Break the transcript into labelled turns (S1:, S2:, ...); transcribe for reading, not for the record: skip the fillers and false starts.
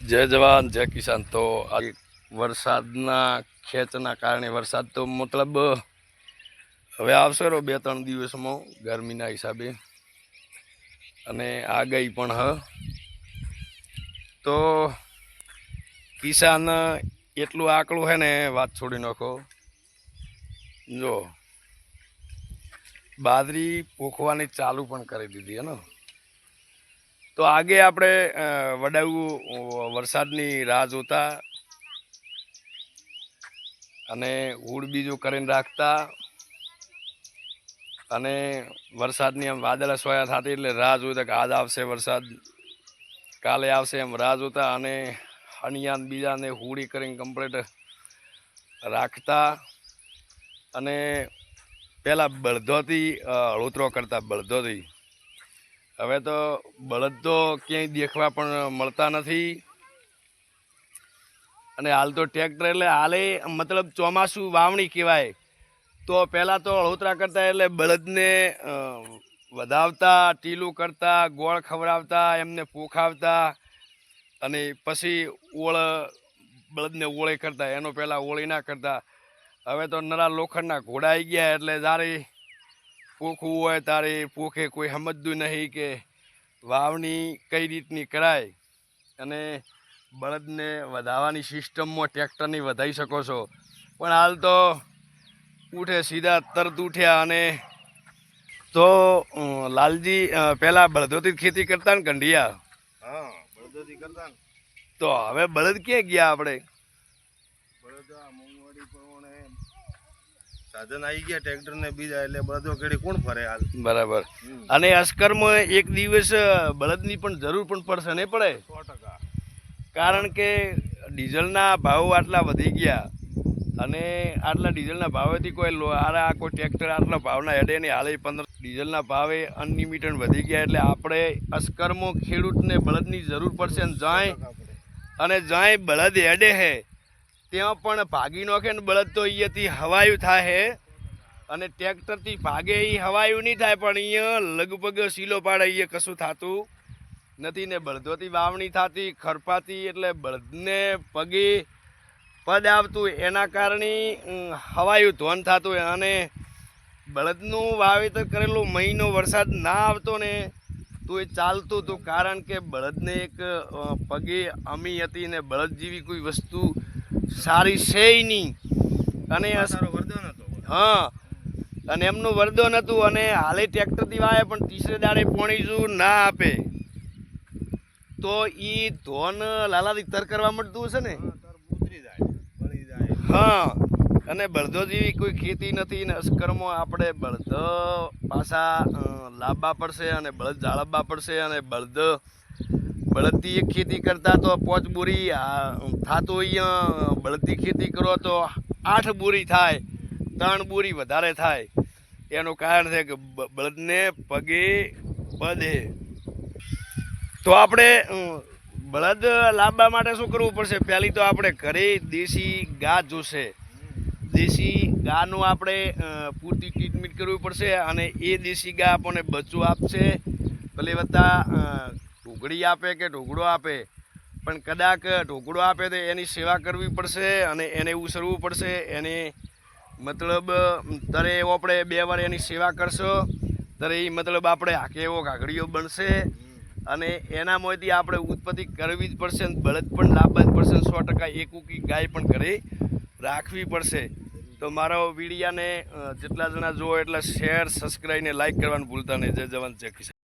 S1: જય જવાન જય કિસાન। તો આ વરસાદના ખેંચના કારણે વરસાદ તો મતલબ હવે આવશે 2-3 દિવસમાં ગરમીના હિસાબે અને આગાહી પણ તો કિસાન એટલું આકલું હે ને વાત છોડી નાખો। જો બાજરી પોખવાની ચાલુ પણ કરી દીધી હે ને। તો આગે આપણે વડાવું વરસાદની રાહ જોતા અને ઉડ બીજું કરીને રાખતા અને વરસાદની આમ વાદળા સોયા થતી એટલે રાહ જોતા કે આજ આવશે વરસાદ, કાલે આવશે એમ રાહ જોતા અને હણિયાન બીજાને હુડી કરીને કમ્પ્લીટ રાખતા અને પહેલાં બળદોથી હળોતરો કરતા બળદોથી। હવે તો બળદ તો ક્યાંય દેખવા પણ મળતા નથી અને હાલ તો ટ્રેક્ટર એટલે હાલે મતલબ ચોમાસું વાવણી કહેવાય। તો પહેલાં તો હળોતરા કરતા એટલે બળદને વધાવતા, ટીલું કરતા, ગોળ ખવડાવતા, એમને પોખાવતા અને પછી બળદને ઓળે કરતા। એનો પહેલાં ઓળી ના કરતા। હવે તો નરા લોખંડના ઘોડા આવી ગયા એટલે તારે પોખવું હોય તારે પોખે, કોઈ સમજતું નહીં કે વાવણી કઈ રીતની કરાય અને બળદને વધાવવાની સિસ્ટમમાં ટ્રેક્ટરની વધાવી શકો છો। પણ હાલ તો ઉઠે સીધા તરત ઉઠ્યા અને તો લાલજી પહેલાં બળદોથી ખેતી કરતા ને કંઢિયા?
S2: હા, બળદોથી કરતા ને।
S1: તો હવે બળદ ક્યાં ગયા આપણે?
S2: બળદ મોંઘવારી પ્રમાણે સાધન આવી ગયા ટ્રેક્ટર ને બીજા એટલે બળદો કેડી કોણ ફરે હાલ?
S1: બરાબર। અને અસ્કરમાં એક દિવસ બળદની પણ જરૂર પણ પડશે નહીં પડે?
S2: 100%।
S1: કારણ કે ડીઝલના ભાવ આટલા વધી ગયા અને આટલા ડીઝલના ભાવેથી કોઈ ટ્રેક્ટર આટલા ભાવના હેડે નહીં। હાલે 15 ડીઝલના ભાવે અનલિમિટેડ વધી ગયા એટલે આપણે અસ્કરમાં ખેડૂતને બળદની જરૂર પડશે અને જ્યાંય બળદ હેડે હે ત્યાં પણ ભાગી નાખે ને બળદ તો અહીંયાથી હવાયું થાય અને ટ્રેક્ટરથી ભાગે એ હવાયું નહીં થાય પણ અહીંયા લગભગ સીલો પાડે અહીંયા કશું થતું નથી ને બળદોથી વાવણી થતી ખરપાતી એટલે બળદને પગે પદ આવતું એના કારણે હવાયું ધોન થતું અને બળદનું વાવેતર કરેલું મહિનો વરસાદ ના આવતો ને તો એ ચાલતું હતું। કારણ કે બળદને એક પગે અમી હતી ને બળદ જેવી કોઈ વસ્તુ સારી છે નહીં અને હા અને એમનું વરદાન હતું અને હાલે ટ્રેક્ટરથી વાવે પણ તીસરે દાડે પોણી જો ના આપે તો એ ધોન લાલાથી તર કરવા મળતું હશે ને। હા અને બળદો જેવી કોઈ ખેતી નથી ને અસ્કરમાં આપણે બળદ પાછા લાવવા પડશે અને બળદ જાળવવા પડશે અને બળદથી એક ખેતી કરતા તો 5 બોરી થતું અહીંયા બળદથી ખેતી કરો તો 8 બોરી થાય, 3 બોરી વધારે થાય। એનું કારણ છે કે બળદને પગે બધે। તો આપણે બળદ લાવવા માટે શું કરવું પડશે? પહેલી તો આપણે ઘરે દેશી ગા જોશે। દેશી ગાનું આપણે પૂરતી ટ્રીટમેન્ટ કરવી પડશે અને એ દેશી ગા આપણને બચ્ચું આપશે, ભલે વત્તા ઢોકળી આપે કે ઢોકળો આપે પણ કદાચ ઢોકળો આપે તો એની સેવા કરવી પડશે અને એને ઉછરવું પડશે। એને મતલબ તરે એવો આપણે 2 વાર એની સેવા કરશો ત્યારે એ મતલબ આપણે આખે એવો ઘાઘડીઓ બનશે અને એનામાંથી આપણે ઉત્પત્તિ કરવી જ પડશે અને બળદ પણ લાવવા જ પડશે। 100% એકુકી ગાય પણ ઘરે રાખવી પડશે। તો મારો વિડીયાને જેટલા જણા જુઓ એટલા શેર, સબસ્ક્રાઈબ ને લાઈક કરવાનું ભૂલતા નહીં। જય જવાન જય કિસાન।